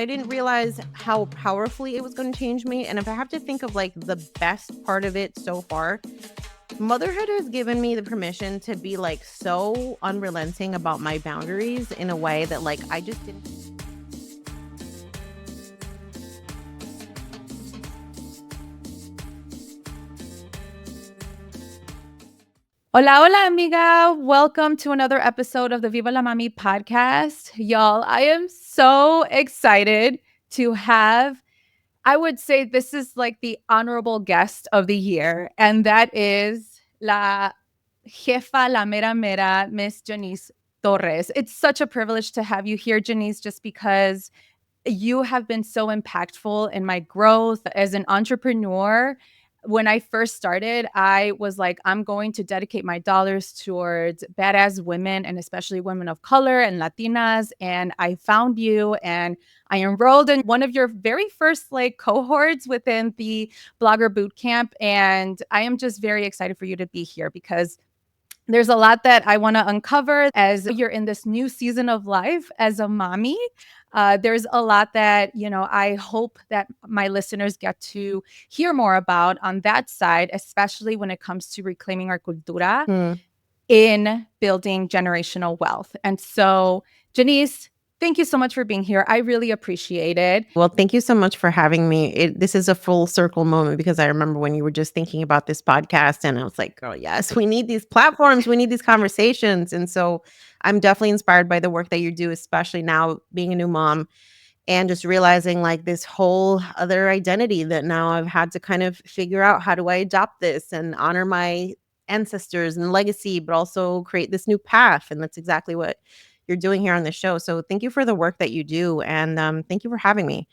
I didn't realize how powerfully it was going to change me. And if I have to think of like the best part of it so far, motherhood has given me the permission to be like so unrelenting about my boundaries in a way that like I just didn't. Hola, hola, amiga. Welcome to another episode of the Viva la Mami podcast. Y'all, I am so excited to have, I would say this is like the honorable guest of the year, and that is la jefa, la mera mera, Miss Jannese Torres. It's such a privilege to have you here, Jannese, just because you have been so impactful in my growth as an entrepreneur. When I first started, I was like, I'm going to dedicate my dollars towards badass women and especially women of color and Latinas. And I found you and I enrolled in one of your very first like cohorts within the Blogger Bootcamp. And I am just very excited for you to be here because there's a lot that I want to uncover as you're in this new season of life as a mommy. There's a lot that, I hope that my listeners get to hear more about on that side, especially when it comes to reclaiming our cultura in building generational wealth. And so, Jannese, thank you so much for being here. I really appreciate it. Well, thank you so much for having me. This is a full circle moment because I remember when you were just thinking about this podcast and I was like, oh, yes, we need these platforms. We need these conversations. And so I'm definitely inspired by the work that you do, especially now being a new mom and just realizing like this whole other identity that now I've had to kind of figure out how do I adopt this and honor my ancestors and legacy, but also create this new path. And that's exactly what you're doing here on the show. So thank you for the work that you do. And thank you for having me.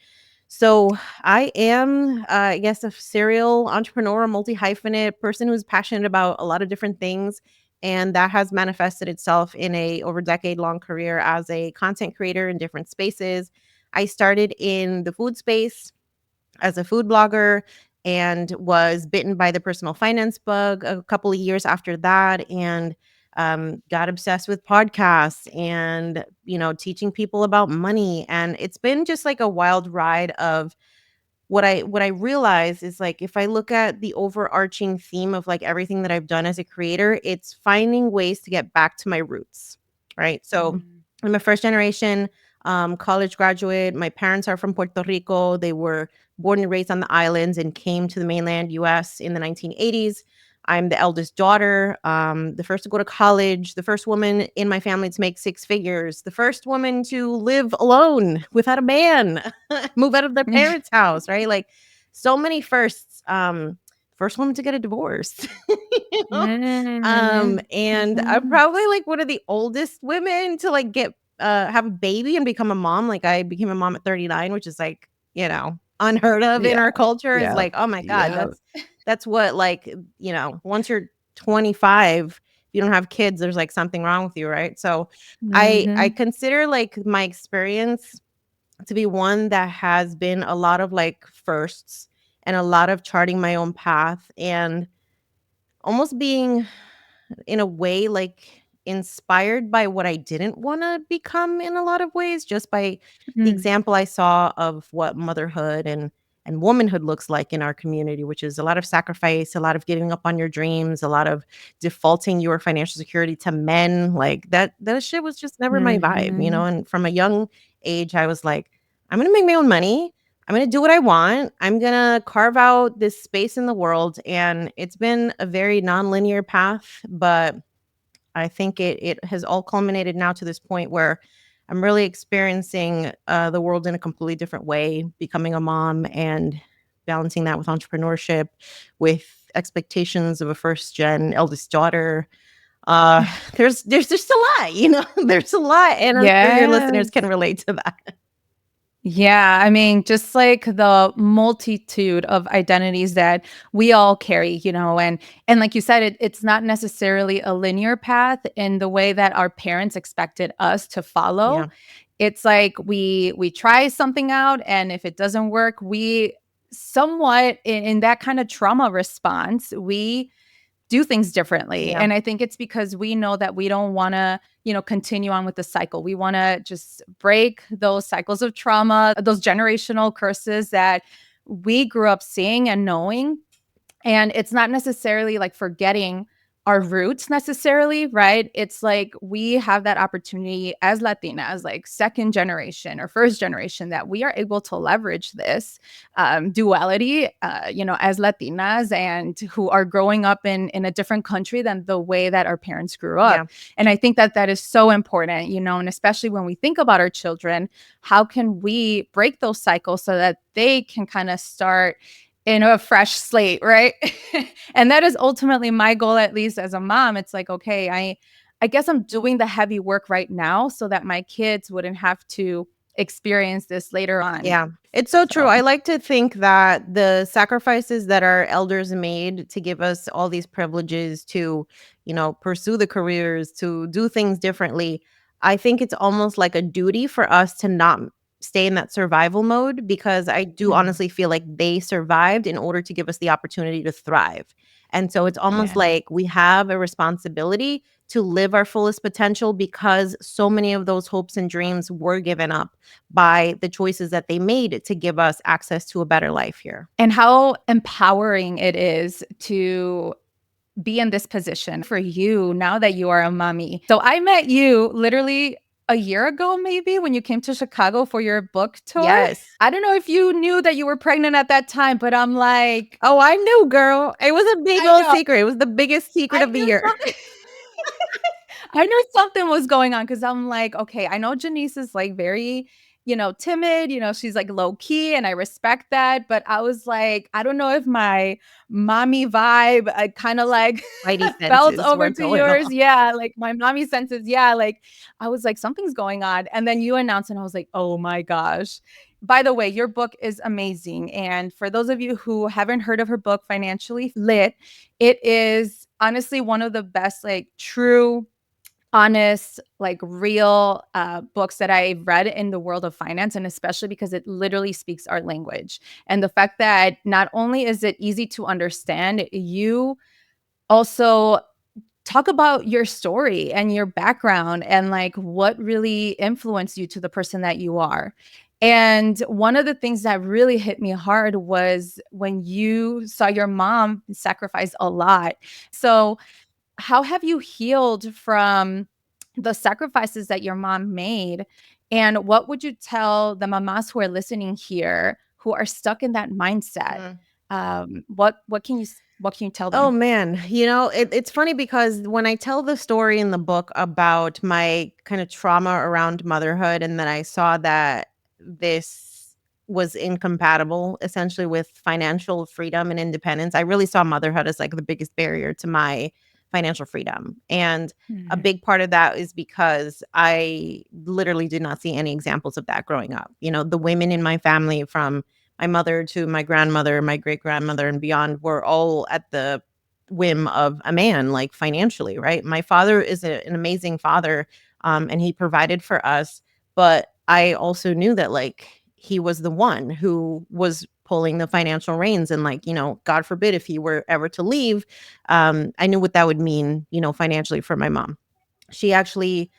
So I am, I guess, a serial entrepreneur, multi-hyphenate person who's passionate about a lot of different things. And that has manifested itself in a over decade long career as a content creator in different spaces. I started in the food space as a food blogger and was bitten by the personal finance bug a couple of years after that, and got obsessed with podcasts and teaching people about money. And it's been just like a wild ride of what I realize is like if I look at the overarching theme of like everything that I've done as a creator, it's finding ways to get back to my roots, right? So I'm a first generation college graduate. My parents are from Puerto Rico. They were born and raised on the islands and came to the mainland US in the 1980s. I'm the eldest daughter, the first to go to college, the first woman in my family to make six figures, the first woman to live alone without a man, move out of their parents' house, right? Like so many firsts. First woman to get a divorce. you know? And I'm probably like one of the oldest women to like get have a baby and become a mom. Like I became a mom at 39, which is like, unheard of in our culture. Is like, oh my God, that's what like, once you're 25, if you don't have kids, there's like something wrong with you, right? So I consider like my experience to be one that has been a lot of like firsts and a lot of charting my own path and almost being in a way like inspired by what I didn't want to become in a lot of ways, just by the example I saw of what motherhood and womanhood looks like in our community, which is a lot of sacrifice, a lot of giving up on your dreams, a lot of defaulting your financial security to men. Like that shit was just never my vibe, and from a young age I was like, I'm going to make my own money. I'm going to do what I want. I'm going to carve out this space in the world. And it's been a very nonlinear path, but I think it has all culminated now to this point where I'm really experiencing the world in a completely different way, becoming a mom and balancing that with entrepreneurship, with expectations of a first gen eldest daughter. There's just a lot, there's a lot. And I'm sure your listeners can relate to that. Yeah, I mean, just like the multitude of identities that we all carry, and like you said, it's not necessarily a linear path in the way that our parents expected us to follow. Yeah. It's like we try something out, and if it doesn't work, we somewhat in that kind of trauma response, we do things differently. Yeah. And I think it's because we know that we don't want to, continue on with the cycle. We want to just break those cycles of trauma, those generational curses that we grew up seeing and knowing. And it's not necessarily like forgetting our roots necessarily, right? It's like we have that opportunity as Latinas, like second generation or first generation, that we are able to leverage this duality, as Latinas and who are growing up in a different country than the way that our parents grew up. Yeah. And I think that that is so important, and especially when we think about our children, how can we break those cycles so that they can kind of start in a fresh slate, right? And that is ultimately my goal, at least as a mom. It's like, okay, I guess I'm doing the heavy work right now so that my kids wouldn't have to experience this later on. Yeah, it's so true. So, I like to think that the sacrifices that our elders made to give us all these privileges to, pursue the careers, to do things differently, I think it's almost like a duty for us to not stay in that survival mode, because I do mhm. honestly feel like they survived in order to give us the opportunity to thrive. And so it's almost Yeah. like we have a responsibility to live our fullest potential, because so many of those hopes and dreams were given up by the choices that they made to give us access to a better life here. And how empowering it is to be in this position for you now that you are a mommy. So I met you literally a year ago, maybe, when you came to Chicago for your book tour. Yes. I don't know if you knew that you were pregnant at that time, but I'm like, Oh, I knew, girl. It was a big I old know. secret. It was the biggest secret I of the knew year. something. I knew something was going on because I'm like, okay, I know Jannese is like very, timid, she's like low key and I respect that. But I was like, I don't know if my mommy vibe kind of like Spidey felt senses over were to going yours. off. Yeah. Like my mommy senses. Yeah. Like I was like, something's going on. And then you announced and I was like, oh my gosh. By the way, your book is amazing. And for those of you who haven't heard of her book, Financially Lit, it is honestly one of the best, like true honest, like real books that I've read in the world of finance, and especially because it literally speaks our language. And the fact that not only is it easy to understand, you also talk about your story and your background and like what really influenced you to the person that you are. And one of the things that really hit me hard was when you saw your mom sacrifice a lot. So how have you healed from the sacrifices that your mom made? And what would you tell the mamas who are listening here who are stuck in that mindset? Mm. What can you tell Oh them? man, it's funny because when I tell the story in the book about my kind of trauma around motherhood, and then I saw that this was incompatible essentially with financial freedom and independence, I really saw motherhood as like the biggest barrier to my financial freedom. And a Mhm. big part of that is because I literally did not see any examples of that growing up. The women in my family, from my mother to my grandmother, my great grandmother, and beyond, were all at the whim of a man, like financially, right? My father is an amazing father, and he provided for us. But I also knew that, like, he was the one who was pulling the financial reins. And, like, God forbid if he were ever to leave, I knew what that would mean, financially for my mom. She actually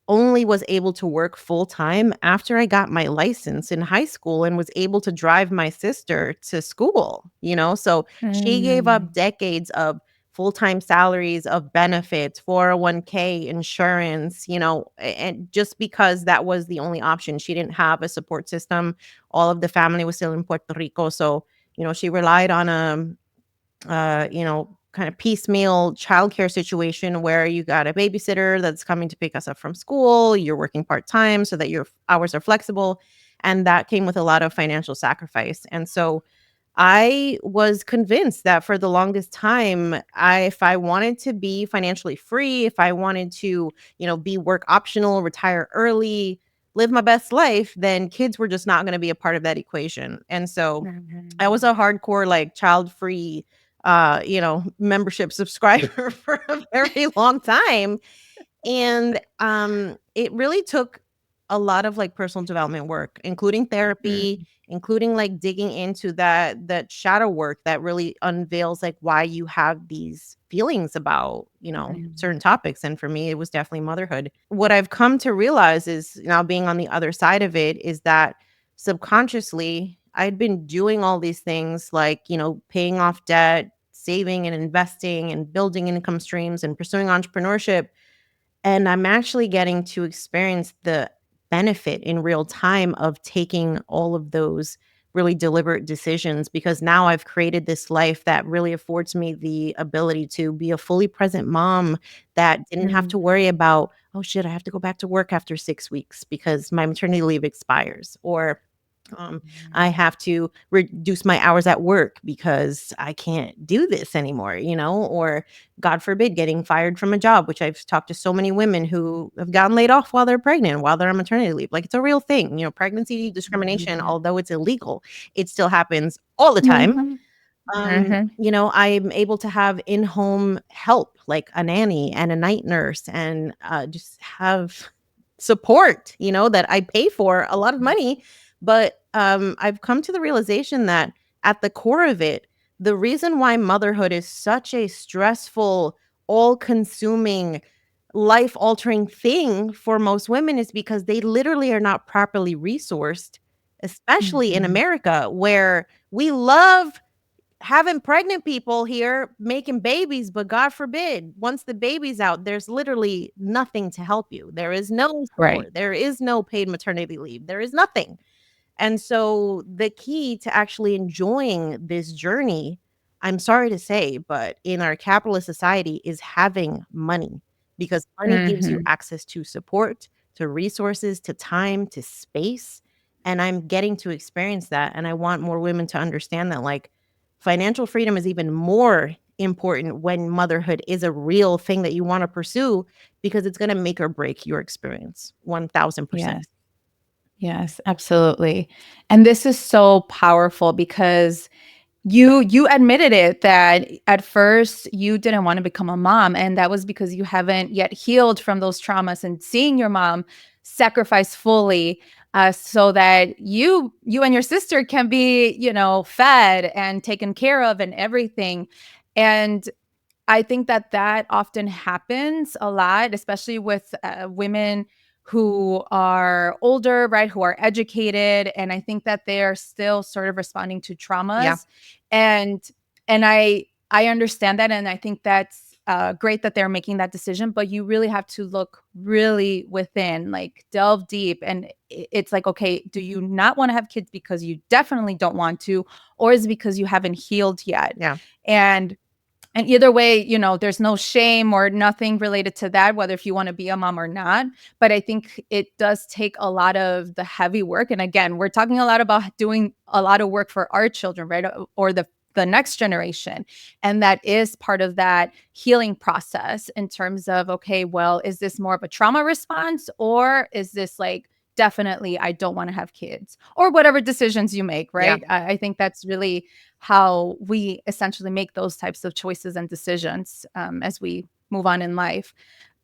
only was able to work full time after I got my license in high school and was able to drive my sister to school. So she gave Mm. up decades of full time salaries, of benefits, 401k, insurance, and just because that was the only option. She didn't have a support system. All of the family was still in Puerto Rico. So, she relied on kind of piecemeal childcare situation where you got a babysitter that's coming to pick us up from school. You're working part time so that your hours are flexible. And that came with a lot of financial sacrifice. And so I was convinced that for the longest time, if I wanted to be financially free, if I wanted to, be work optional, retire early, live my best life, then kids were just not going to be a part of that equation. And so I was Mhm. a hardcore, like, child free membership subscriber for a very long time. And it really took a lot of like personal development work, including therapy, Mm, including like digging into that shadow work that really unveils like why you have these feelings about, mm, certain topics. And for me, it was definitely motherhood. What I've come to realize is now being on the other side of it is that subconsciously I'd been doing all these things like, paying off debt, saving and investing and building income streams and pursuing entrepreneurship, and I'm actually getting to experience the benefit in real time of taking all of those really deliberate decisions, because now I've created this life that really affords me the ability to be a fully present mom that didn't have to mm, worry about, oh shit, I have to go back to work after 6 weeks because my maternity leave expires, or um, I mm. have to reduce my hours at work because I can't do this anymore, or God forbid, getting fired from a job, which I've talked to so many women who have gotten laid off while they're pregnant, while they're on maternity leave. Like, it's a real thing. Pregnancy discrimination, Yeah. although it's illegal, it still happens all the time. Mhm, mhm. I'm able to have in-home help, like a nanny and a night nurse, and just have support, that I pay for a lot of money. But I've come to the realization that at the core of it, the reason why motherhood is such a stressful, all-consuming, life-altering thing for most women is because they literally are not properly resourced, especially in Mhm. America, where we love having pregnant people here making babies, but God forbid, once the baby's out, there's literally nothing to help you. There is no Right. support. There is no paid maternity leave. There is nothing. And so the key to actually enjoying this journey, I'm sorry to say, but in our capitalist society, is having money, because money gives you Mhm. access to support, to resources, to time, to space. And I'm getting to experience that. And I want more women to understand that, like, financial freedom is even more important when motherhood is a real thing that you want to pursue, because it's going to make or break your experience 1000%. Yes. Yes, absolutely. And this is so powerful because you admitted it that at first you didn't want to become a mom, and that was because you haven't yet healed from those traumas and seeing your mom sacrifice fully, so that you and your sister can be, fed and taken care of and everything. And I think that that often happens a lot, especially with women who are older, right? Who are educated, and I think that they are still sort of responding to Yeah. traumas, and and I understand that, and I think that's great that they're making that decision. But you really have to look really within, like delve deep, and it's like, okay, do you not want to have kids because you definitely don't want to, or is it because you haven't healed yet? Yeah. And and either way, there's no shame or nothing related to that, whether if you want to be a mom or not. But I think it does take a lot of the heavy work. And again, we're talking a lot about doing a lot of work for our children, right? Or the next generation. And that is part of that healing process in terms of, okay, well, is this more of a trauma response, or is this like, definitely, I don't want to have kids, or whatever decisions you make, Yeah. right? I think that's really how we essentially make those types of choices and decisions, as we move on in life.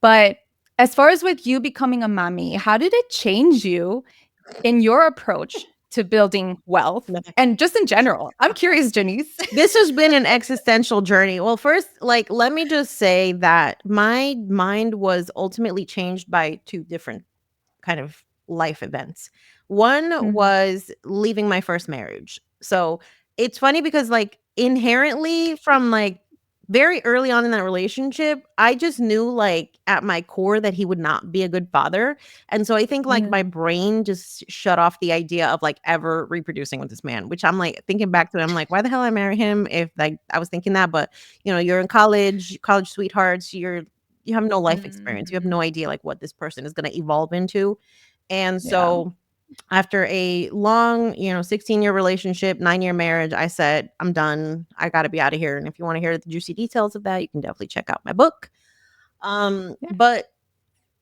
But as far as with you becoming a mommy, how did it change you in your approach to building wealth and just in general? I'm curious, Jannese. This has been an existential journey. Well, first, like, let me just say that my mind was ultimately changed by two different kind of life events. One Mhm, was leaving my first marriage. So it's funny because, like, inherently, from like very early on in that relationship, I just knew, like, at my core that he would not be a good father. And so I think, like, my mm, brain just shut off the idea of like ever reproducing with this man, which I'm like thinking back to it. I'm like, why the hell I marry him if like I was thinking that? But you're in college sweethearts, you have no life experience. You have no mhm. idea like what this person is going to evolve into. And Yeah, so after a long, 16-year relationship, 9-year marriage, I said, I'm done. I got to be out of here. And if you want to hear the juicy details of that, you can definitely check out my book. yeah. But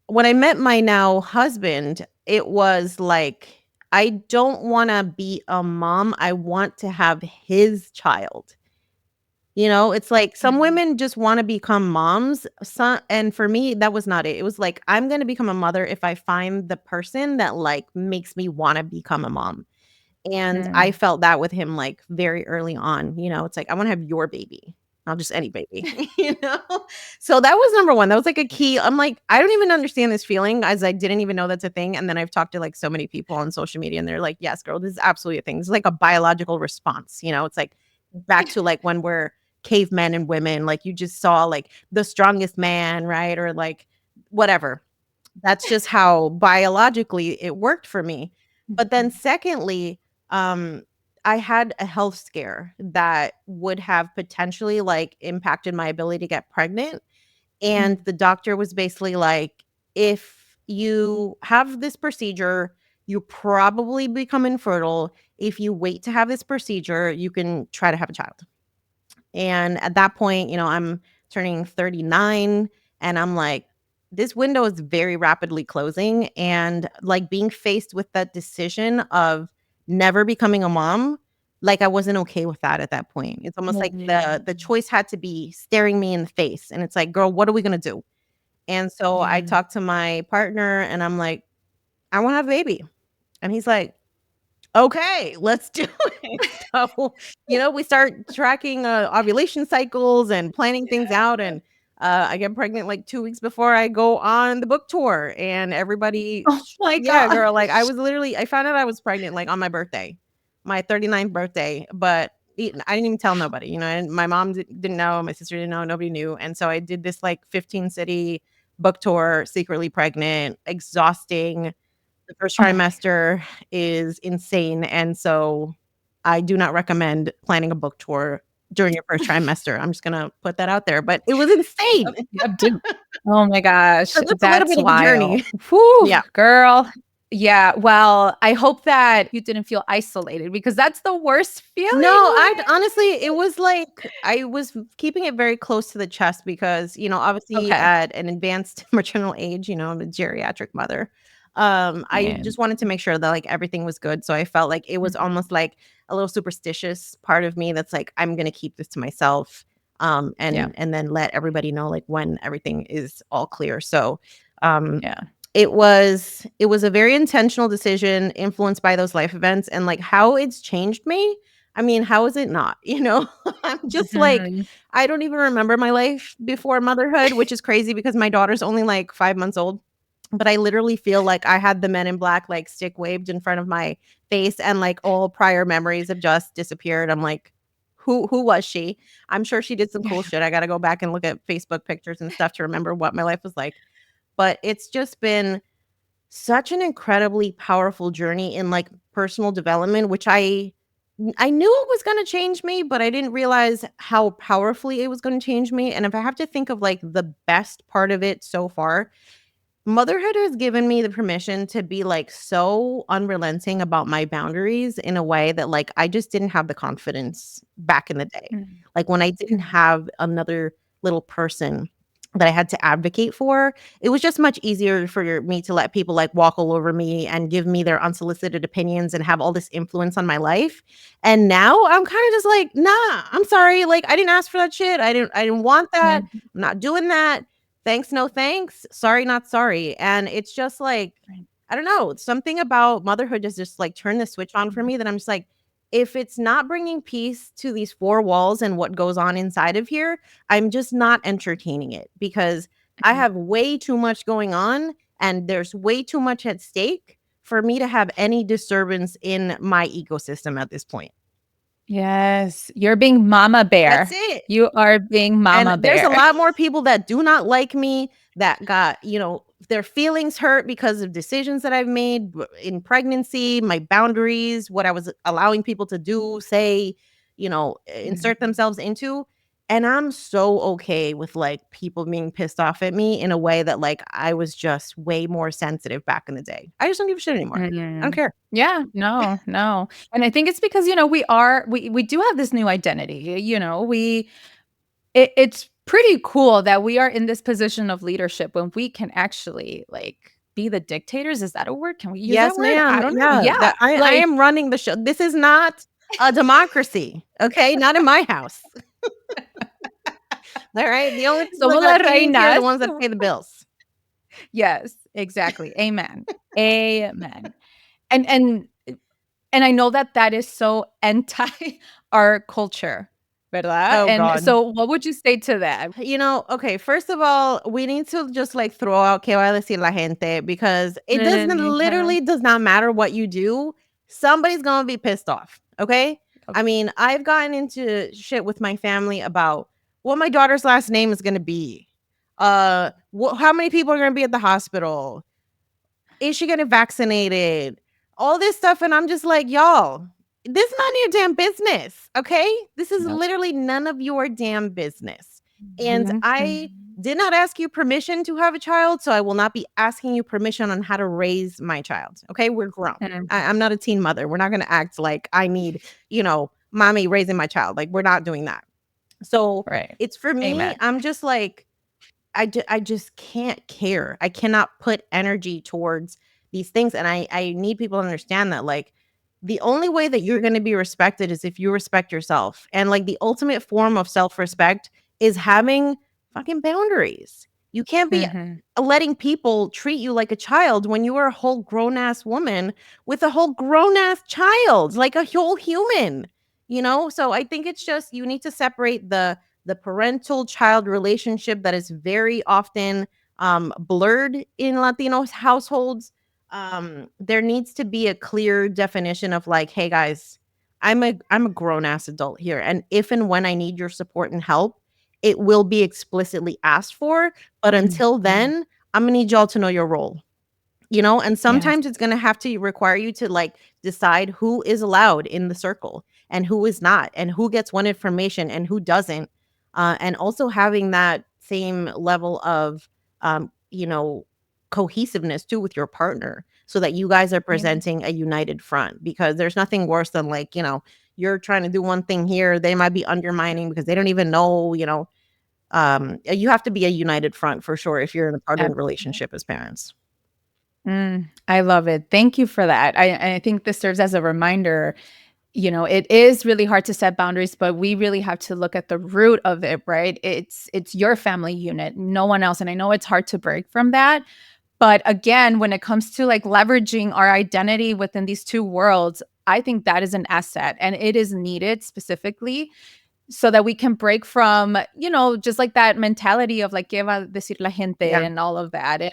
when I met my now husband, it was like, I don't want to be a mom. I want to have his child. It's like some women just want to become moms. And for me, that was not it. It was like, I'm going to become a mother if I find the person that like makes me want to become a mom. And I Mm. felt that with him like very early on. It's like, I want to have your baby, not just any baby, you know? So that was number one. That was like a key. I'm like, I don't even understand this feeling, as I didn't even know that's a thing. And then I've talked to like so many people on social media and they're like, yes, girl, this is absolutely a thing. It's like a biological response. It's like back to like when we're cavemen and women, like you just saw like the strongest man, right? Or like whatever. That's just how biologically it worked for me. But then secondly, um, I had a health scare that would have potentially like impacted my ability to get pregnant. And Mm. the doctor was basically like, if you have this procedure, you probably become infertile. If you wait to have this procedure, you can try to have a child. And at that point, I'm turning 39 and I'm like, this window is very rapidly closing. And like being faced with that decision of never becoming a mom, like I wasn't okay with that at that point. It's almost like the Mm. choice had to be staring me in the face. And it's like, girl, what are we gonna do? And so I Yeah. talked to my partner and I'm like, I want to have a baby. And he's like, okay, let's do it. So, we start tracking ovulation cycles and planning things out. And I get pregnant like 2 weeks before I go on the book tour. And everybody, Oh my yeah, girl, like gosh. I found out I was pregnant like on my birthday, my 39th birthday. But I didn't even tell nobody, and my mom didn't know, my sister didn't know, nobody knew. And so I did this like 15-city book tour, secretly pregnant, exhausting. The first Oh my trimester is insane, and so I do not recommend planning a book tour during your first trimester. I'm just gonna put that out there, but it was insane. Yep, yep, do. Oh my gosh, So that's a little that's bit of a wild. journey. Whew, Yeah. girl. Yeah, well, I hope that you didn't feel isolated because that's the worst No, feeling, I like honestly, it was like I was keeping it very close to the chest because, obviously okay. at an advanced maternal age, I'm a geriatric mother. I Yeah. just wanted to make sure that like everything was good. So I felt like it was Mhm. almost like a little superstitious part of me that's like, I'm gonna keep this to myself. Yeah, And then let everybody know like when everything is all clear. So um yeah. it was a very intentional decision influenced by those life events and like how it's changed me. I mean, how is it not? I'm just like, Mhm. I don't even remember my life before motherhood, which is crazy because my daughter's only like 5 months old. But I literally feel like I had the Men in Black like stick waved in front of my face and like all prior memories have just disappeared. I'm like, who was she? I'm sure she did some cool shit. I got to go back and look at Facebook pictures and stuff to remember what my life was like. But it's just been such an incredibly powerful journey in like personal development, which I knew it was going to change me, but I didn't realize how powerfully it was going to change me. And if I have to think of like the best part of it so far, motherhood has given me the permission to be like so unrelenting about my boundaries in a way that like I just didn't have the confidence back in the day. Mhm. Like when I didn't have another little person that I had to advocate for, it was just much easier for me to let people like walk all over me and give me their unsolicited opinions and have all this influence on my life. And now I'm kind of just like, nah, I'm sorry. Like I didn't ask for that shit. I didn't want that. Mhm. I'm not doing that. Thanks, no thanks. Sorry, not sorry. And it's just like, Right. I don't know, something about motherhood has just like turned the switch on for Mhm. me that I'm just like, if it's not bringing peace to these four walls and what goes on inside of here, I'm just not entertaining it because I Mhm. have way too much going on and there's way too much at stake for me to have any disturbance in my ecosystem at this point. Yes, you're being mama That's bear. it. You are being And mama there's a bear. lot more people that do not like me that got, their feelings hurt because of decisions that I've made in pregnancy, my boundaries, what I was allowing people to do, say, insert Mhm. themselves into. And I'm so okay with like people being pissed off at me in a way that like I was just way more sensitive back in the day. I just don't give a shit anymore. I don't Mhm. care. Yeah, no, no. And I think it's because, we do have this new identity, it's pretty cool that we are in this position of leadership when we can actually, like, be the dictators. Is that a word? Can we use that Yes, word? I ma'am. don't know. Yeah, Yeah, that I like am running the show. This is not a democracy, okay? Not in my house. All right. The only people that Somos got las opinions here are the reinas. ones that pay the bills. Yes, exactly. Amen. Amen. And and and I know that that is so anti our culture, ¿verdad? Oh And God. so what would you say to that? Okay, first of all, we need to just like throw out que va a decir la gente because it doesn't Mhm. literally does not matter what you do. Somebody's gonna be pissed off. Okay. I Okay. mean, I've gotten into shit with my family about what my daughter's last name is gonna be. How many people are gonna be at the hospital? Is she getting vaccinated? All this stuff. And I'm just like, y'all, this is none of your damn business. Okay. This is Nope. literally none of your damn business. And Mhm. I did not ask you permission to have a child. So I will not be asking you permission on how to raise my child. Okay. We're grown. Mhm. I'm not a teen mother. We're not going to act like I need, mommy raising my child. Like, we're not doing that. So Right. it's for me, Amen. I'm just like, I just can't care. I cannot put energy towards these things, and I need people to understand that, like, the only way that you're gonna be respected is if you respect yourself, and, like, the ultimate form of self-respect is having fucking boundaries. You can't be Mhm. letting people treat you like a child when you are a whole grown-ass woman with a whole grown-ass child, like a whole human, you know? So I think it's just you need to separate the parental child relationship that is very often blurred in Latino households. There needs to be a clear definition of like, hey guys, I'm a grown ass adult here, and if and when I need your support and help, it will be explicitly asked for. But until Mhm. then, I'm gonna need y'all to know your role. And Yes. sometimes it's going to have to require you to like decide who is allowed in the circle and who is not, and who gets what information and who doesn't. And also having that same level of cohesiveness too with your partner, so that you guys are Yeah. presenting a united front, because there's nothing worse than like, you're trying to do one thing here, they might be undermining because they don't even know. You have to be a united front for sure if you're in a partnered Absolutely. relationship as parents. I love it. Thank you for that. I think this serves as a reminder. It is really hard to set boundaries, but we really have to look at the root of it, right? It's your family unit, no one else. And I know it's hard to break from that. But again, when it comes to like leveraging our identity within these two worlds, I think that is an asset and it is needed specifically so that we can break from, just like that mentality of like, ¿qué va a decir la gente Yeah. and all of that. And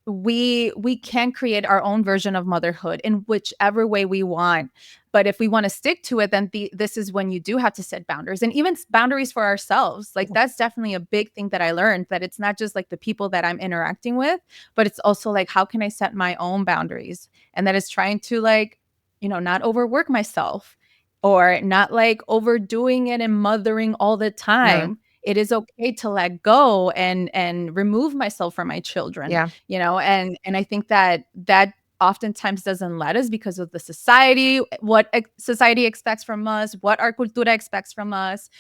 we can create our own version of motherhood in whichever way we want. But if we want to stick to it, then this is when you do have to set boundaries, and even boundaries for ourselves. Like that's definitely a big thing that I learned, that it's not just like the people that I'm interacting with, but it's also like, how can I set my own boundaries? And that is trying to like, not overwork myself or not like overdoing it and mothering all the Mm, time. It is okay to let go and remove myself from my children, yeah. and I think that oftentimes doesn't let us because of the society, what society expects from us, what our cultura expects from us,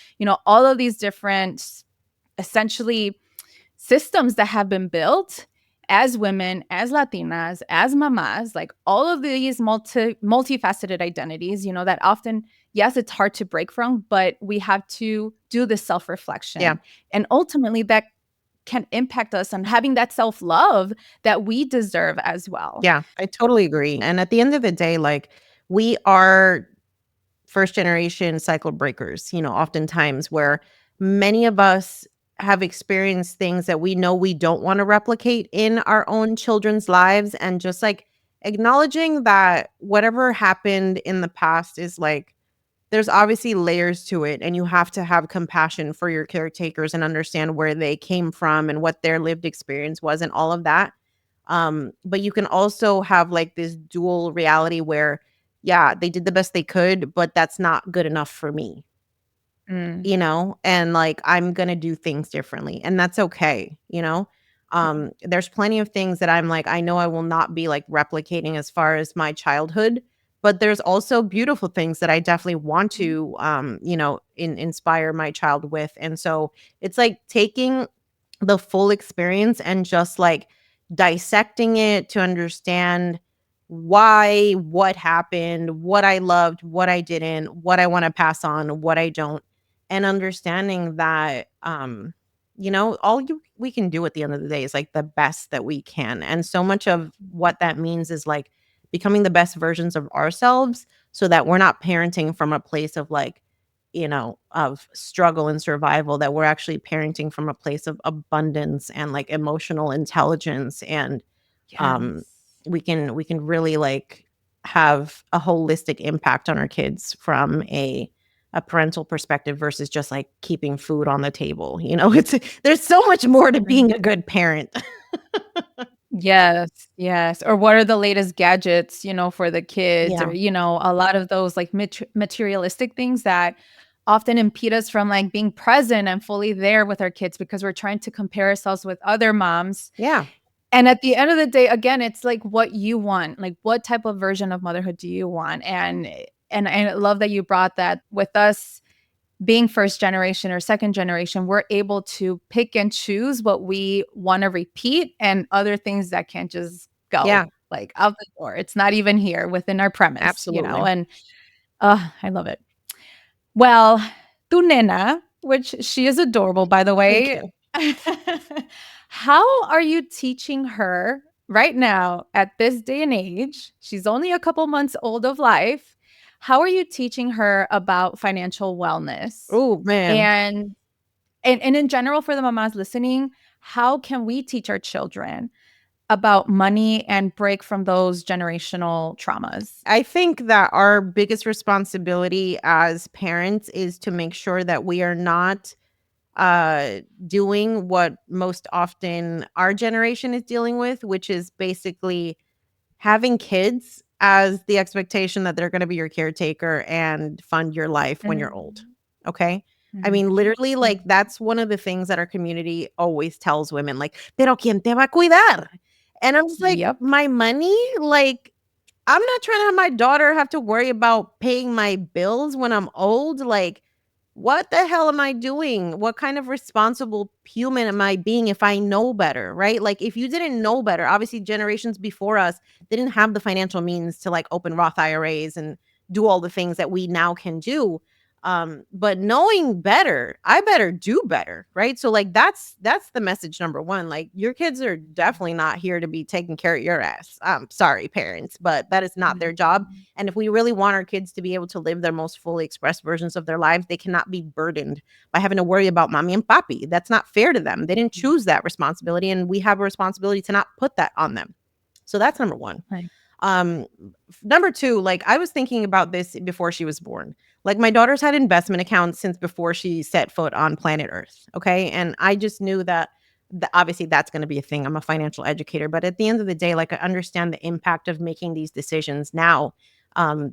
all of these different essentially systems that have been built as women, as Latinas, as mamas, like all of these multifaceted identities, that often, yes, it's hard to break from, but we have to do this Yeah. self-reflection. And ultimately that can impact us on having that self-love that we deserve as well. Yeah. I totally agree. And at the end of the day, like, we are first generation cycle breakers, oftentimes, where many of us have experienced things that we know we don't want to replicate in our own children's lives. And just like acknowledging that whatever happened in the past is like, there's obviously layers to it, and you have to have compassion for your caretakers and understand where they came from and what their lived experience was and all of that. But you can also have like this dual reality where, yeah, they did the best they could, but that's not good enough for me, Mm. and like I'm gonna do things differently, and that's okay. There's plenty of things that I'm like, I know I will not be like replicating as far as my childhood, but there's also beautiful things that I definitely want to inspire my child with. And so it's like taking the full experience and just like dissecting it to understand why, what happened, what I loved, what I didn't, what I want to pass on, what I don't, and understanding that we can do at the end of the day is like the best that we can. And so much of what that means is like becoming the best versions of ourselves so that we're not parenting from a place of like, of struggle and survival, that we're actually parenting from a place of abundance and like emotional intelligence. And um Yes. we can really like have a holistic impact on our kids from a parental perspective versus just like keeping food on the table. It's there's so much more to Right. being a good parent. Yes, yes. Or what are the latest gadgets, for the kids, or, Yeah. a lot of those like materialistic things that often impede us from like being present and fully there with our kids because we're trying to compare ourselves with other moms. Yeah. And at the end of the day, again, it's like what you want. Like what type of version of motherhood do you want? And I love that you brought that with us being first generation or second generation, we're able to pick and choose what we want to repeat and other things that can't just go Yeah. like out the door. It's not even here within our premise. Absolutely. And I love it. Well, tu nena, which she is adorable, by the Thank way. you. How are you teaching her right now at this day and age? She's only a couple months old of life. How are you teaching her about financial wellness? Oh man. And and in general, for the mamas listening, how can we teach our children about money and break from those generational traumas? I think that our biggest responsibility as parents is to make sure that we are not doing what most often our generation is dealing with, which is basically having kids as the expectation that they're going to be your caretaker and fund your life when you're old. Mm, Okay. I mean, mhm, literally, like, mhm. that's one of the things that our community always tells women, like, pero ¿quién te va a cuidar? And I'm just like, Yep. my money? Like, I'm not trying to have my daughter have to worry about paying my bills when I'm old. Like, what the hell am I doing? What kind of responsible human am I being if I know better, right? Like, if you didn't know better, obviously generations before us didn't have the financial means to like open Roth IRAs and do all the things that we now can do. But knowing better, I better do better, right? So like that's the message number one. Like your kids are definitely not here to be taking care of your ass. Sorry, parents, but that is not their job. Mhm, And if we really want our kids to be able to live their most fully expressed versions of their lives, they cannot be burdened by having to worry about mommy and papi. That's not fair to them. They didn't mhm. choose that responsibility, and we have a responsibility to not put that on them. So that's number one. Right. Um, Number two, like I was thinking about this before she was born. Like my daughter's had investment accounts since before she set foot on planet Earth. Okay. And I just knew that obviously that's going to be a thing. I'm a financial educator, but at the end of the day, like I understand the impact of making these decisions now.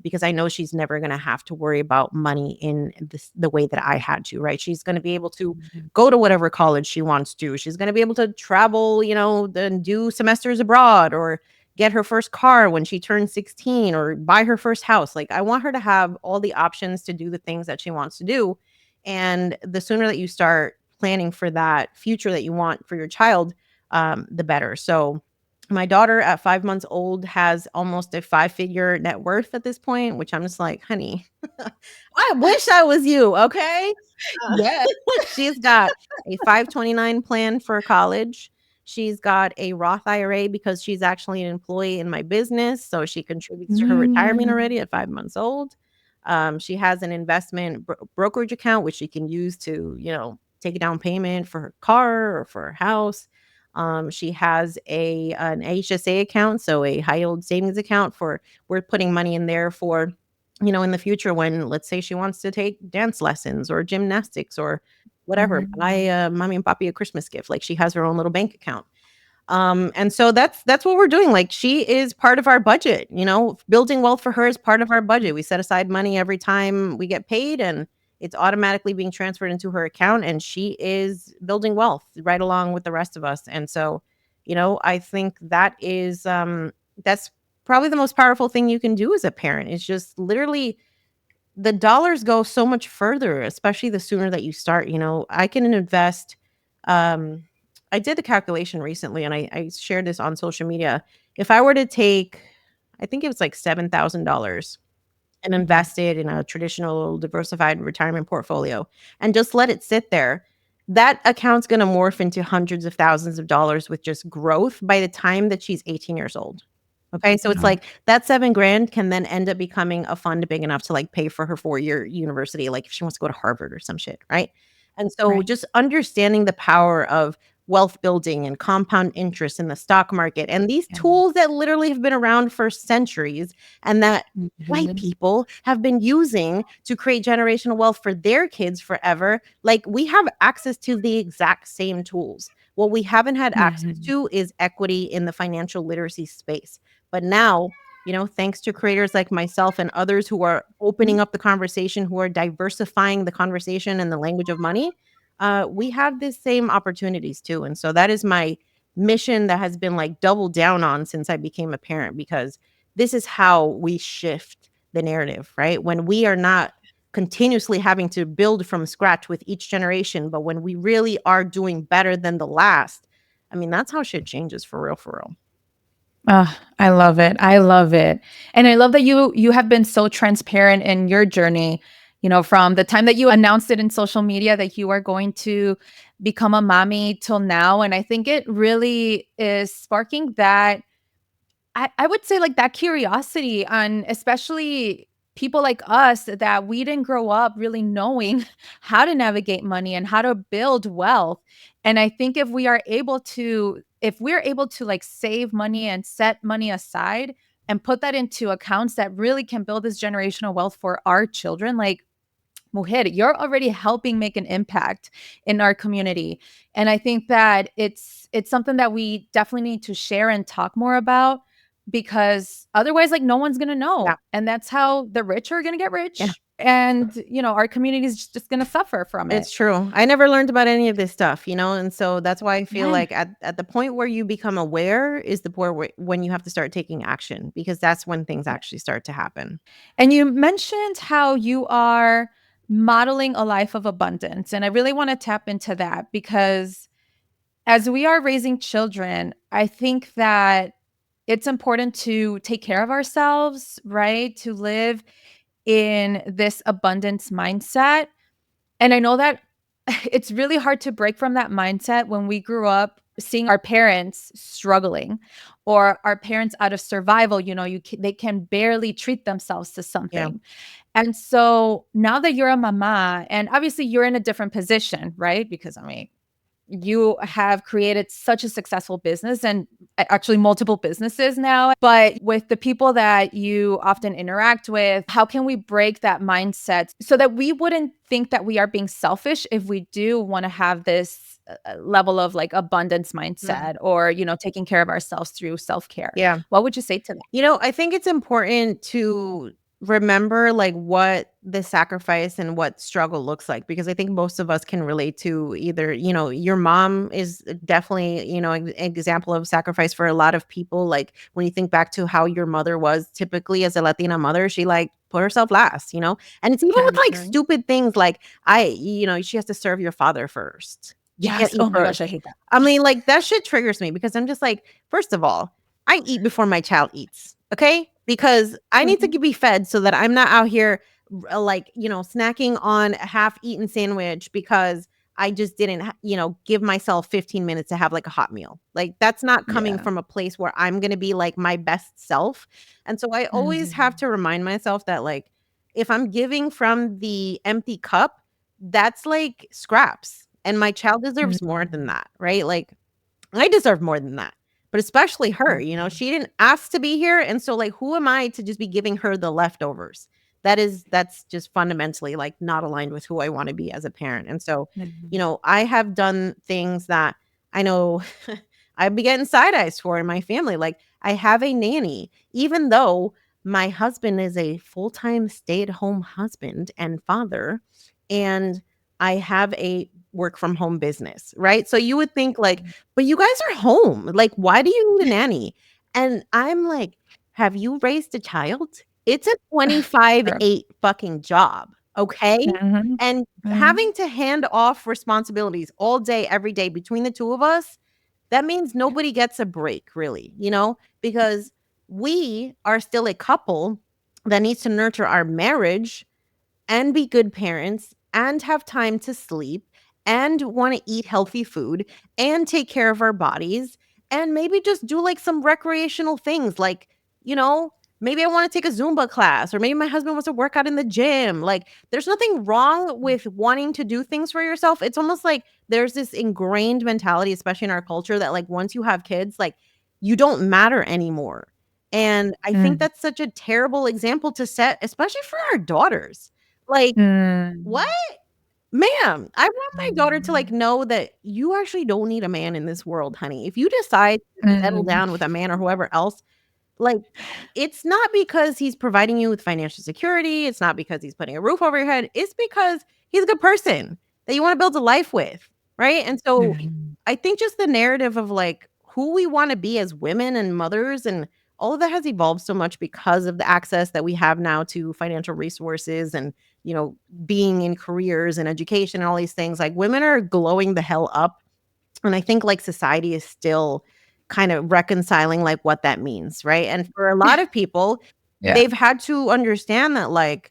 Because I know she's never going to have to worry about money in the way that I had to, right? She's going to be able to Mhm, go to whatever college she wants to. She's going to be able to travel, then do semesters abroad or get her first car when she turns 16 or buy her first house. Like I want her to have all the options to do the things that she wants to do. And the sooner that you start planning for that future that you want for your child, the better. So my daughter at 5 months old has almost a 5-figure net worth at this point, which I'm just like, honey, I wish I was you. Okay. Uh, Yes. she's got a 529 plan for college. She's got a Roth IRA because she's actually an employee in my business. So she contributes to her retirement Mm, already at 5 months old. She has an investment brokerage account, which she can use to, take a down payment for her car or for her house. She has an HSA account, so a high yield savings account for we're putting money in there for in the future when let's say she wants to take dance lessons or gymnastics or whatever, buy mhm. mommy and papi a Christmas gift. Like she has her own little bank account. And so that's what we're doing. Like she is part of our budget, building wealth for her is part of our budget. We set aside money every time we get paid and it's automatically being transferred into her account and she is building wealth right along with the rest of us. And so, I think that's probably the most powerful thing you can do as a parent. It's just literally the dollars go so much further, especially the sooner that you start. I can invest. Um, I did the calculation recently and I shared this on social media. If I were to take, I think it was like $7,000 and Mhm. invest it in a traditional diversified retirement portfolio and just let it sit there, that account's going to morph into hundreds of thousands of dollars with just growth by the time that she's 18 years old. Okay. So it's Wow. like that $7,000 can then end up becoming a fund big enough to like pay for her 4-year university, like if she wants to go to Harvard or some shit. Right. And so Right. just understanding the power of wealth building and compound interest in the stock market and these Yeah. tools that literally have been around for centuries and that white Mhm. people have been using to create generational wealth for their kids forever. Like we have access to the exact same tools. What we haven't had access Mhm. to is equity in the financial literacy space. But now, thanks to creators like myself and others who are opening up the conversation, who are diversifying the conversation and the language of money, we have the same opportunities too. And so that is my mission that has been like doubled down on since I became a parent, because this is how we shift the narrative, right? When we are not continuously having to build from scratch with each generation, but when we really are doing better than the last, I mean, that's how shit changes for real, for real. Oh, I love it. I love it. And I love that you have been so transparent in your journey, from the time that you announced it in social media that you are going to become a mommy till now. And I think it really is sparking that I would say like that curiosity on especially people like us that we didn't grow up really knowing how to navigate money and how to build wealth. And I think if we're able to like save money and set money aside and put that into accounts that really can build this generational wealth for our children, like mujer, you're already helping make an impact in our community. And I think that it's something that we definitely need to share and talk more about because otherwise like no one's going to Yeah. know. And that's how the rich are going to get Yeah. rich and our community is just going to suffer from it. It's true. I never learned about any of this stuff, and so that's why I feel Yeah. like at the point where you become aware is the point when you have to start taking action, because that's when things Yeah. actually start to happen. And you mentioned how you are modeling a life of abundance. And I really want to tap into that because as we are raising children, I think that it's important to take care of ourselves, right? To live in this abundance mindset. And I know that it's really hard to break from that mindset when we grew up seeing our parents struggling or our parents out of survival, they can barely treat themselves to Yeah. something. And so now that you're a mama, and obviously you're in a different position, right? Because I mean, you have created such a successful business and actually multiple businesses now. But with the people that you often interact with, how can we break that mindset so that we wouldn't think that we are being selfish if we do want to have this level of like abundance Mhm. mindset or, taking care of ourselves through self care? Yeah. What would you say to that? I think it's important to remember like what the sacrifice and what struggle looks like, because I think most of us can relate to either, your mom is definitely, an example of sacrifice for a lot of people. Like when you think back to how your mother was typically as a Latina mother, she like put herself last, and it's even with like Absolutely. stupid things like she has to serve your father first. She can't Yes. eat Oh my first. gosh, I hate that. I mean, like that shit triggers me because I'm just like, first of all, I eat before my child eats, okay? Because I need to Mhm. be fed so that I'm not out here like, snacking on a half-eaten sandwich because I just didn't, give myself 15 minutes to have like a hot meal. Like that's not coming Yeah. from a place where I'm going to be like my best self. And so I always have Mhm. to remind myself that like if I'm giving from the empty cup, that's like scraps. And my child deserves more than Mhm. that, right? Like I deserve more than that. But especially her, Mhm. she didn't ask to be here. And so like who am I to just be giving her the leftovers? That's just fundamentally like not aligned with who I want to be as a parent. And so, Mhm. I have done things that I know I'd be getting side eyes for in my family. Like I have a nanny, even though my husband is a full-time stay-at-home husband and father, and I have a work from home business, right? So you would think like, but you guys are home. Like, why do you need a nanny? And I'm like, have you raised a child? It's a 25 True. 8 fucking job. Okay. Mhm. And having Mhm. to hand off responsibilities all day, every day between the two of us, that means nobody gets a break, really, because we are still a couple that needs to nurture our marriage and be good parents and have time to sleep and want to eat healthy food and take care of our bodies and maybe just do like some recreational things like, you know, maybe I want to take a Zumba class or maybe my husband wants to work out in the gym. Like there's nothing wrong with wanting to do things for yourself. It's almost like there's this ingrained mentality, especially in our culture, that like once you have kids, like you don't matter anymore. And I think Mm. that's such a terrible example to set, especially for our daughters. Like, what? Mm. Ma'am, I want my daughter to like know that you actually don't need a man in this world, honey. If you decide to settle Mm. down with a man or whoever else, like it's not because he's providing you with financial security, it's not because he's putting a roof over your head, it's because he's a good person that you want to build a life with, right? And so Mm. I think just the narrative of like who we want to be as women and mothers and all of that has evolved so much because of the access that we have now to financial resources and, you know, being in careers and education and all these things. Like women are glowing the hell up. And I think like society is still kind of reconciling like what that means, right? And for a lot of people, Yeah. they've had to understand that like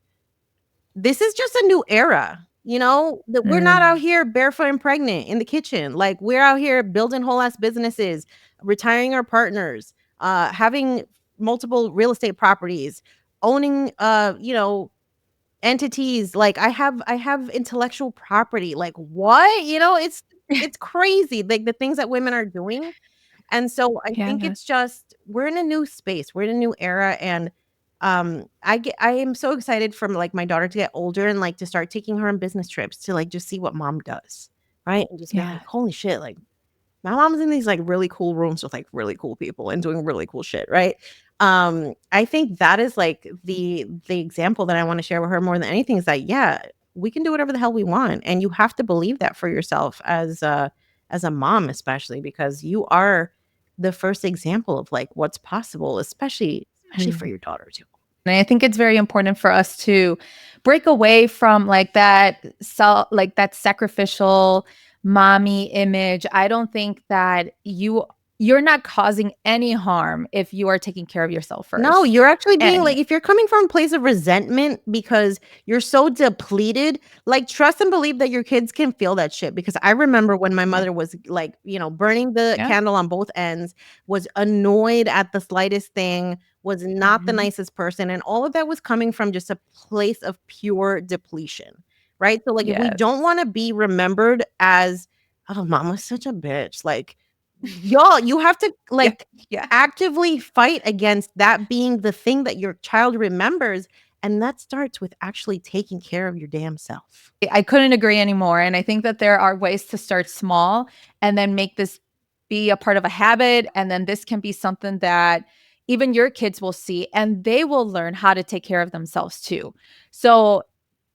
this is just a new era, you know, that we're not out Mm. here barefoot and pregnant in the kitchen. Like we're out here building whole ass businesses, retiring our partners, having multiple real estate properties, owning you know, entities. Like I have intellectual property. Like what? You know, it's crazy like the things that women are doing. And so I think Yeah. it's just we're in a new space. We're in a new era and I am so excited for like my daughter to get older and like to start taking her on business trips to like just see what mom does. Right? And just be Yeah. like, "Holy shit, like my mom's in these like really cool rooms with like really cool people and doing really cool shit," right? I think that is like the example that I want to share with her more than anything is that yeah, we can do whatever the hell we want and you have to believe that for yourself as a mom especially because you are the first example of like what's possible, especially for Mm. your daughter too. And I think it's very important for us to break away from like that like that sacrificial mommy image. I don't think that you're not causing any harm if you are taking care of yourself No, first. you're actually being And like, if you're coming from a place of resentment because you're so depleted, like trust and believe that your kids can feel that shit. Because I remember when my yeah, mother was like, you know, burning the yeah. candle on both ends, was annoyed at the slightest thing, was not the Mhm. nicest person. And all of that was coming from just a place of pure depletion. Right. So, like, if we Yes. don't want to be remembered as, oh, mom was such a bitch, like, y'all, you have to Yeah. like Yeah. actively fight against that being the thing that your child remembers, and that starts with actually taking care of your damn self. I couldn't agree anymore. And I think that there are ways to start small and then make this be a part of a habit. And then this can be something that even your kids will see and they will learn how to take care of themselves too. So,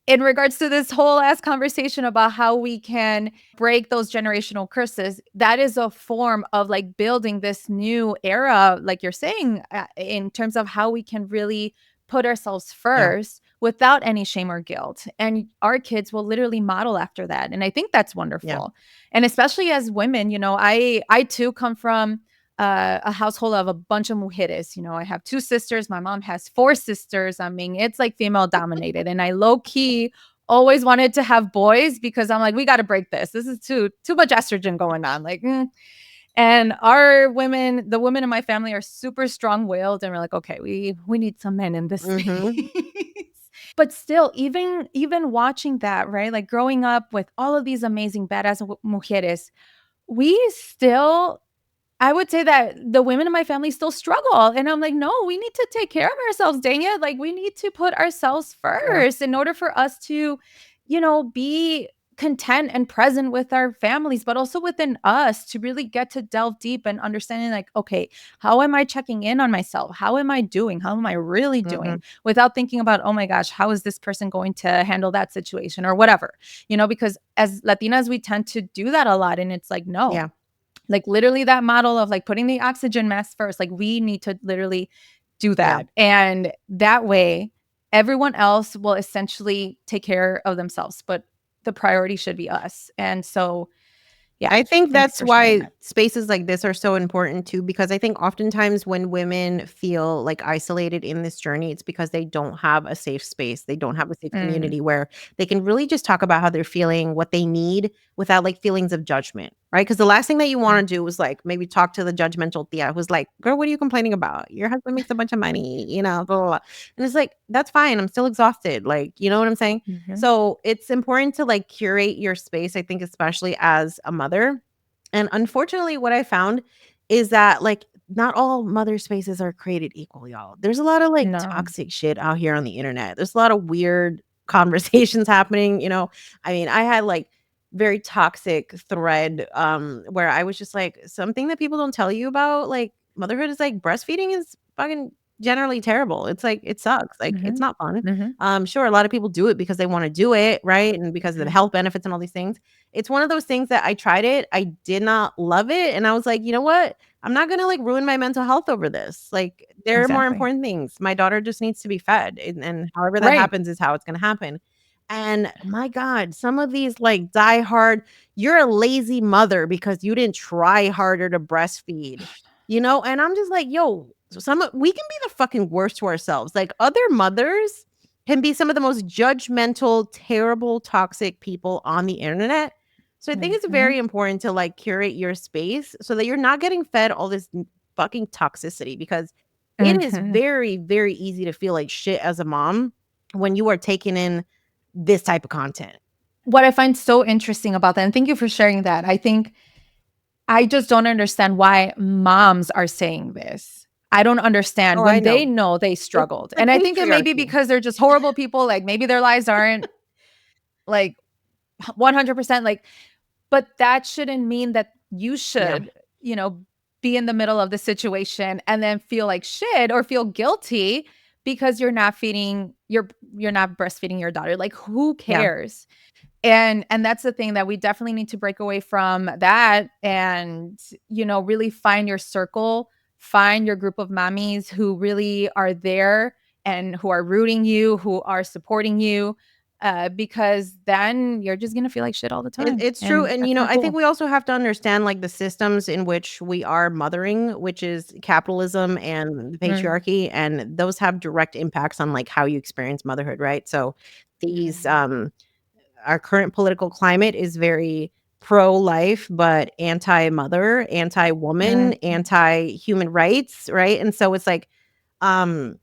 in regards to this whole ass conversation about how we can break those generational curses, that is a form of like building this new era, like you're saying, in terms of how we can really put ourselves Yeah. first without any shame or guilt. And our kids will literally model after that. And I think that's Yeah. wonderful. And especially as women, you know, I too come from a household of a bunch of mujeres. You know, I have two sisters. My mom has four sisters. I mean, it's like female dominated. And I low key always wanted to have boys because I'm like, we got to break this. This is too much estrogen going on. Like, and our women, the women in my family are super strong willed, and we're like, okay, we need some men in this Mhm. space. But still, even watching that, right? Like growing up with all of these amazing badass mujeres, we still I would say that the women in my family still struggle. And I'm like, no, we need to take care of ourselves, dang it. Like, we need to put ourselves Yeah. first in order for us to, you know, be content and present with our families, but also within us to really get to delve deep and understanding, like, okay, how am I checking in on myself? How am I doing? How am I really doing? Mhm. Without thinking about, oh my gosh, how is this person going to handle that situation or whatever, you know, because as Latinas, we tend to do that a lot. And it's like, no, Yeah. like literally that model of like putting the oxygen mask first, like we need to literally do Yeah. that. And that way, everyone else will essentially take care of themselves, but the priority should be us. And so, Yeah, I think Thanks that's for sharing why that. spaces like this are so important too, because I think oftentimes when women feel like isolated in this journey, it's because they don't have a safe space. They don't have a safe Mm, community where they can really just talk about how they're feeling, what they need without like feelings of judgment, right? Because the last thing that you mm, want to do is like maybe talk to the judgmental Tia who's like, girl, what are you complaining about? Your husband makes a bunch of money, blah, blah, blah. And it's like, that's fine. I'm still exhausted. Like, you know what I'm saying? mhm. So it's important to like curate your space, I think, especially as a mother. And unfortunately, what I found is that like not all mother spaces are created equal, y'all. There's a lot of like No. toxic shit out here on the internet. There's a lot of weird conversations happening. I mean, I had like very toxic thread where I was just like something that people don't tell you about like motherhood is like breastfeeding is fucking generally terrible. It's like it sucks. Like it's Mhm, not fun. mhm, Sure, a lot of people do it because they want to do it, right? And because of the mhm, health benefits and all these things. It's one of those things that I tried it, I did not love it, and I was like, "You know what? I'm not gonna, like, ruin my mental health over this." Like, there are more exactly. important things. My daughter just needs to be fed, and however that Right. happens is how it's gonna happen. And my god, some of these, like, diehard, "You're a lazy mother because you didn't try harder to breastfeed," And I'm just like, "Yo, so we can be the fucking worst to ourselves." Like, other mothers can be some of the most judgmental, terrible, toxic people on the internet. So I think it's Mhm, very important to like curate your space so that you're not getting fed all this fucking toxicity because it is mhm. very, very easy to feel like shit as a mom when you are taking in this type of content. What I find so interesting about that, and thank you for sharing that. I think I just don't understand why moms are saying this. I don't understand Oh, I when they know. know they It's struggled. the And I think it may be patriarchy. because they're just horrible people, like maybe their lives aren't like 100% like, but that shouldn't mean that you Yeah. should, you know, be in the middle of the situation and then feel like shit or feel guilty because you're not breastfeeding your daughter. Like who Yeah. cares? And that's the thing that we definitely need to break away from that and, really find your circle, find your group of mommies who really are there and who are rooting you, who are supporting you, because then you're just gonna feel like shit all the It time, it's true, and and, that's not I think cool. we also have to understand, like, the systems in which we are mothering, which is capitalism and the Mm, patriarchy, and those have direct impacts on, like, how you experience motherhood, right? So, these, mhm, our current political climate is very pro-life, but anti-mother, anti-woman, mhm, anti-human rights, right? And so it's like, um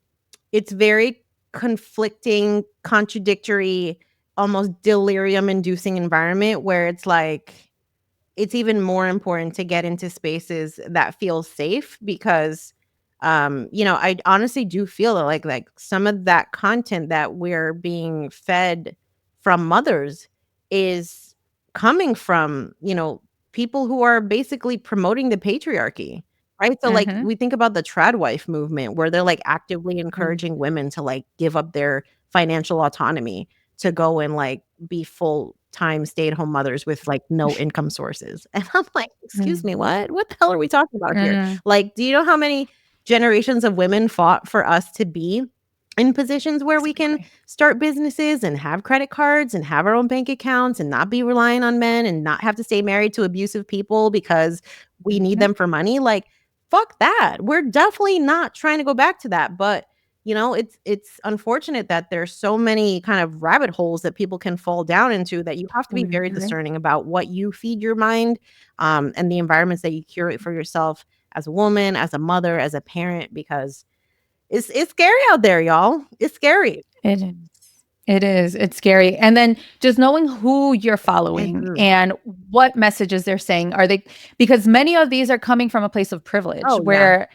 it's very conflicting, contradictory, almost delirium-inducing environment where it's like, it's even more important to get into spaces that feel safe because, I honestly do feel that like some of that content that we're being fed from mothers is coming from, people who are basically promoting the patriarchy, right? So, like, mhm, we think about the trad wife movement where they're, like, actively mm, encouraging women to, like, give up their financial autonomy to go and, like, be full-time stay-at-home mothers with, like, no income sources. And I'm like, "Excuse mm, me, what? What the hell are we talking about here?" mhm, Like, do you know how many generations of women fought for us to be in positions where we can exactly. start businesses and have credit cards and have our own bank accounts and not be relying on men and not have to stay married to abusive people because we need Mhm, them for money? Like, fuck that. We're definitely not trying to go back to that, but it's unfortunate that there's so many kind of rabbit holes that people can fall down into that you have to be very mhm. discerning about what you feed your mind, and the environments that you curate for yourself as a woman, as a mother, as a parent, because it's scary out there, y'all. It's scary. It is. It is. It's scary. And then just knowing who you're following Mhm. and what messages they're saying. Are they because many of these are coming from a place of privilege Oh, yeah. where,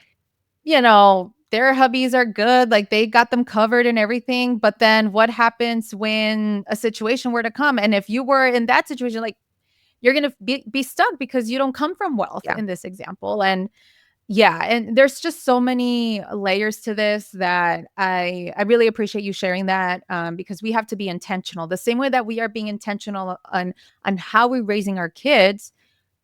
their hubbies are good, like they got them covered and everything. But then what happens when a situation were to come? And if you were in that situation, like you're gonna be stuck because you don't come from wealth Yeah. in this example. And yeah, and there's just so many layers to this that I really appreciate you sharing that, because we have to be intentional. The same way that we are being intentional on how we're raising our kids,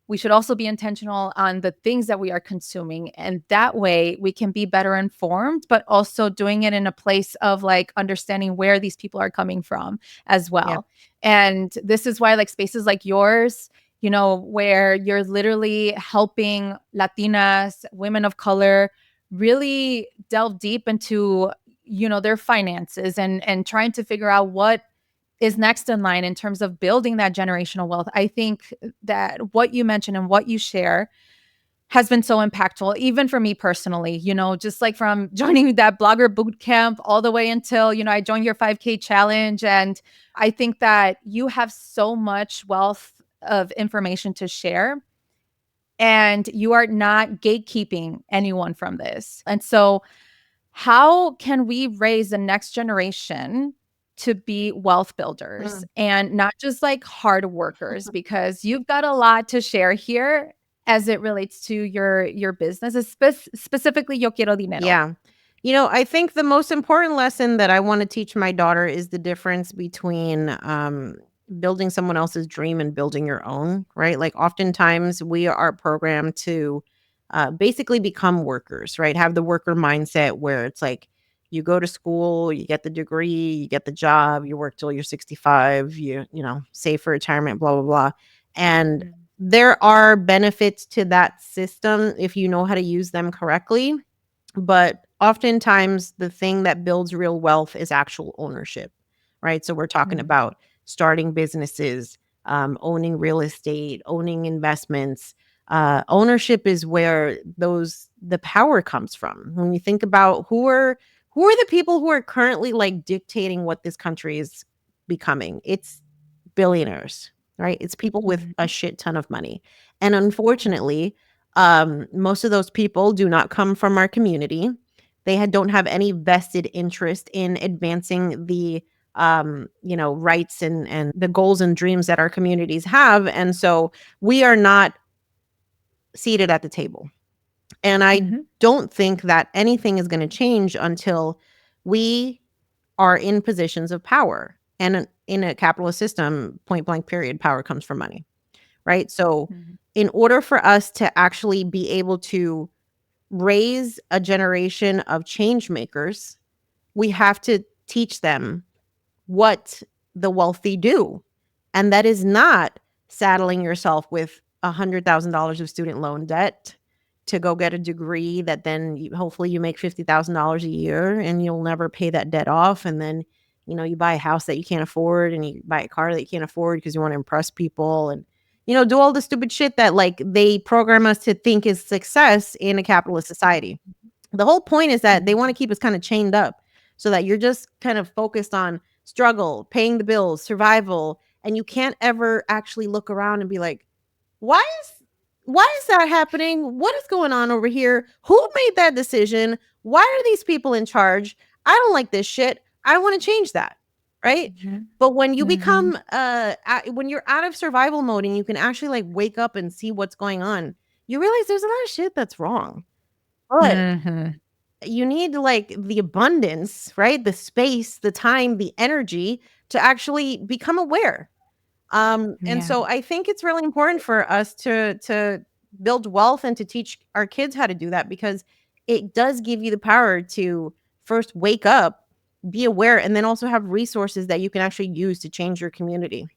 we should also be intentional on the things that we are consuming, and that way we can be better informed, but also doing it in a place of like understanding where these people are coming from as Yeah. well. And this is why like spaces like yours, where you're literally helping Latinas, women of color, really delve deep into, their finances and trying to figure out what is next in line in terms of building that generational wealth. I think that what you mentioned and what you share has been so impactful, even for me personally, just like from joining that blogger boot camp all the way until, I joined your 5K challenge. And I think that you have so much wealth of information to share, and you are not gatekeeping anyone from this. And so, how can we raise the next generation to be wealth builders Mm. and not just like hard workers? Because you've got a lot to share here as it relates to your business, specifically Yo Quiero Dinero. Yeah. I think the most important lesson that I want to teach my daughter is the difference between building someone else's dream and building your own, right? Like oftentimes we are programmed to basically become workers, right? Have the worker mindset where it's like you go to school, you get the degree, you get the job, you work till you're 65, save for retirement, blah, blah, blah. And there are benefits to that system if you know how to use them correctly, but oftentimes, the thing that builds real wealth is actual ownership, right? So we're talking Mm, about starting businesses, owning real estate, owning investments. Ownership is where the power comes from. When you think about who are the people who are currently like dictating what this country is becoming, it's billionaires, right? It's people with a mhm, shit ton of money, and unfortunately, most of those people do not come from our community. They don't have any vested interest in advancing the rights and the goals and dreams that our communities have. And so we are not seated at the table. And I mhm, don't think that anything is going to change until we are in positions of power. And in a capitalist system, point blank period, power comes from money, right? So mhm, in order for us to actually be able to raise a generation of change makers, we have to teach them what the wealthy do. And that is not saddling yourself with $100,000 of student loan debt to go get a degree that then hopefully you make $50,000 a year and you'll never pay that debt off. And then, you buy a house that you can't afford and you buy a car that you can't afford because you want to impress people and, do all the stupid shit that like they program us to think is success in a capitalist society. The whole point is that they want to mhm, keep us kind of chained up so that you're just kind of focused on struggle, paying the bills, survival, and you can't ever actually look around and be like, why is why is that happening? What is going on over here? Who made that decision? Why are these people in charge? I don't like this shit. I want to change that. Right? mhm, But when you mhm, become when you're out of survival mode and you can actually like wake up and see what's going on, you realize there's a lot of shit that's wrong. But mhm. you need like the abundance, right? The space, the time, the energy to actually become aware. And Yeah. so I think it's really important for us to build wealth and to teach our kids how to do that because it does give you the power to first wake up, be aware, and then also have resources that you can actually use to change your community.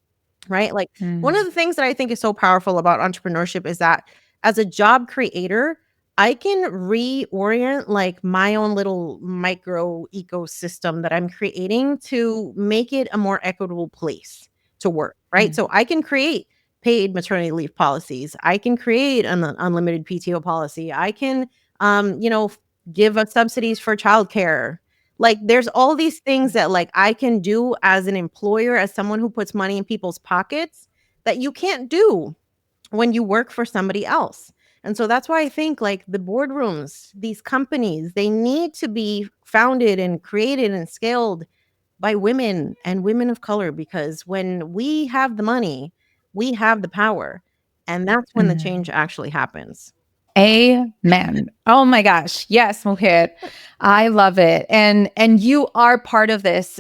Right? Like one of Mm, the things that I think is so powerful about entrepreneurship is that as a job creator, I can reorient like my own little micro ecosystem that I'm creating to make it a more equitable place to work, right? mm, So I can create paid maternity leave policies. I can create an unlimited PTO policy. I can give us subsidies for childcare. Like there's all these things that like I can do as an employer, as someone who puts money in people's pockets that you can't do when you work for somebody else. And so that's why I think like the boardrooms, these companies, they need to be founded and created and scaled by women and women of color because when we have the money, we have the power. And that's when the change mm. actually happens. Amen. Oh my gosh. Yes, mujer. I love it. And you are part of this,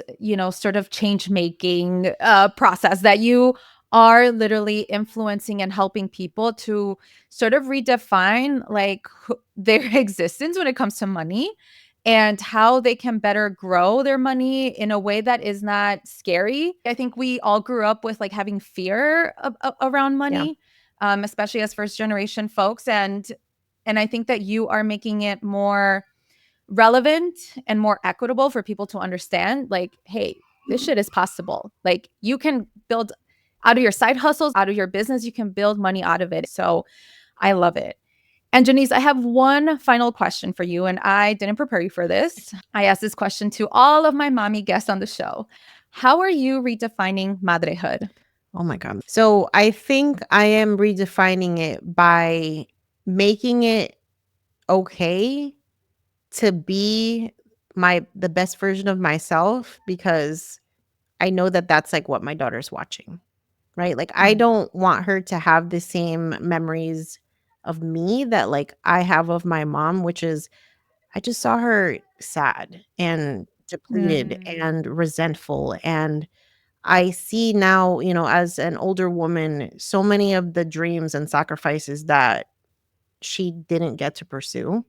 sort of change making process that you are literally influencing and helping people to sort of redefine like their existence when it comes to money and how they can better grow their money in a way that is not scary. I think we all grew up with like having fear around Yeah. money. especially as first generation folks. And I think that you are making it more relevant and more equitable for people to understand, like, hey, this shit is possible. Like, you can build out of your side hustles, out of your business, you can build money out of it. So I love it. And Jannese, I have one final question for you, and I didn't prepare you for this. I asked this question to all of my mommy guests on the show. How are you redefining motherhood? Oh my God. So I think I am redefining it by making it okay to be the best version of myself, because I know that that's like what my daughter's watching, right? Like, I don't want her to have the same memories of me that like I have of my mom, which is I just saw her sad and depleted and resentful. And I see now, as an older woman, so many of the dreams and sacrifices that she didn't get to pursue.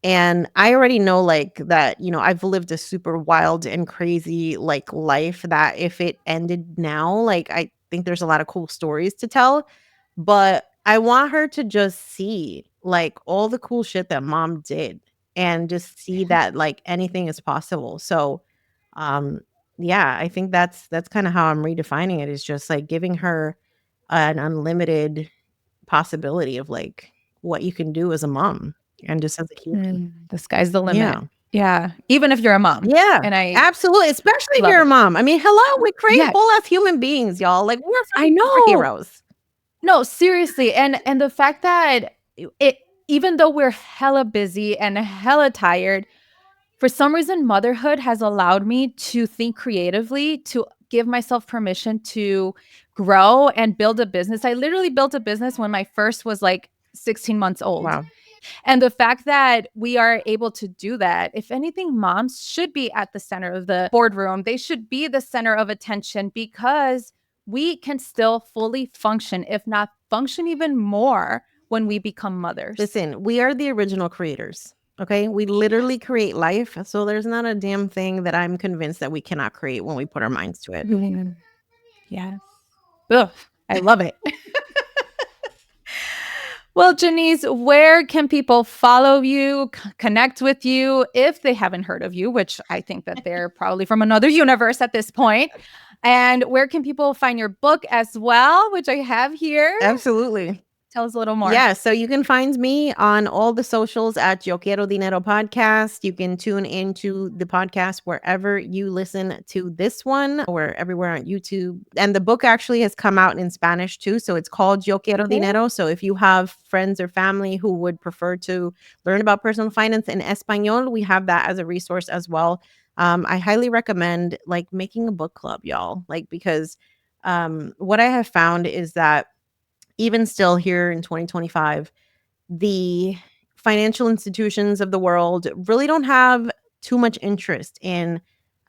And I already know, like, that, I've lived a super wild and crazy, like, life that if it ended now, like, I think there's a lot of cool stories to tell. But I want her to just see, like, all the cool shit that mom did and just see that, like, anything is possible. So, um, yeah, I think that's kind of how I'm redefining it, is just like giving her an unlimited possibility of like what you can do as a mom and just as a human. The sky's the limit. Yeah. Yeah. Even if you're a mom. Yeah. And I Absolutely. Especially if love you're a it. mom. I mean, hello, we create Yes. whole ass human beings, y'all. Like, we're I fucking know. superheroes. No, seriously. And the fact that it, even though we're hella busy and hella tired, for some reason, motherhood has allowed me to think creatively, to give myself permission to grow and build a business. I literally built a business when my first was like 16 months old. Wow. And the fact that we are able to do that, if anything, moms should be at the center of the boardroom. They should be the center of attention, because we can still fully function, if not function even more, when we become mothers. Listen, we are the original creators. Okay. We literally create life. So there's not a damn thing that I'm convinced that we cannot create when we put our minds to it. Yes. Ugh, I love it. Well, Jannese, where can people follow you, connect with you if they haven't heard of you, which I think that they're probably from another universe at this point? And where can people find your book as well, which I have here? Absolutely. Tell us a little more. Yeah, so you can find me on all the socials at Yo Quiero Dinero Podcast. You can tune into the podcast wherever you listen to this one, or everywhere on YouTube. And the book actually has come out in Spanish too. So it's called Yo Quiero Dinero. So if you have friends or family who would prefer to learn about personal finance in Espanol, we have that as a resource as well. I highly recommend like making a book club, y'all. Like, because what I have found is that even still here in 2025, the financial institutions of the world really don't have too much interest in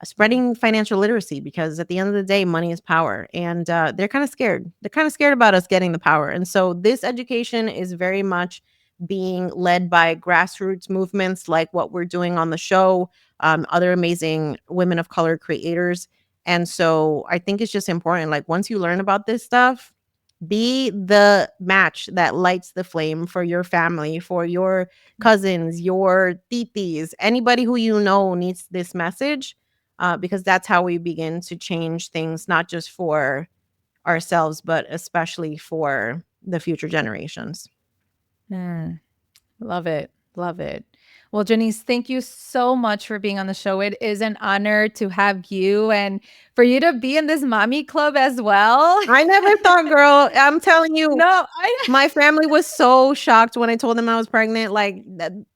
spreading financial literacy, because at the end of the day, money is power. And they're kind of scared. They're kind of scared about us getting the power. And so this education is very much being led by grassroots movements like what we're doing on the show, other amazing women of color creators. And so I think it's just important, like, once you learn about this stuff, be the match that lights the flame for your family, for your cousins, your titis, anybody who you know needs this message, because that's how we begin to change things, not just for ourselves, but especially for the future generations. Love it. Love it. Well, Jannese, thank you so much for being on the show. It is an honor to have you and for you to be in this mommy club as well. I never thought, girl, I'm telling you, No, my family was so shocked when I told them I was pregnant. Like,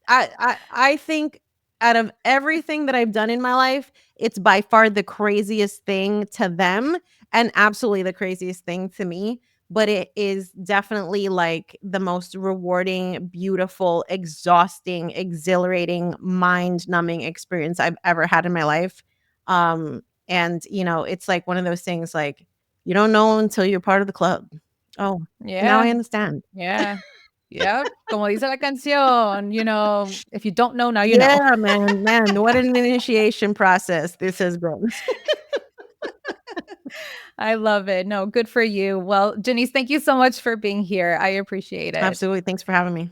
I think out of everything that I've done in my life, it's by far the craziest thing to them and absolutely the craziest thing to me. But it is definitely like the most rewarding, beautiful, exhausting, exhilarating, mind-numbing experience I've ever had in my life. And it's like one of those things, like, you don't know until you're part of the club. Oh, now I understand. Yeah. Yeah. Como dice la canción, if you don't know, now you know. Yeah, man, what an initiation process this has been. I love it. No, good for you. Well, Jannese, thank you so much for being here. I appreciate it. Absolutely. Thanks for having me.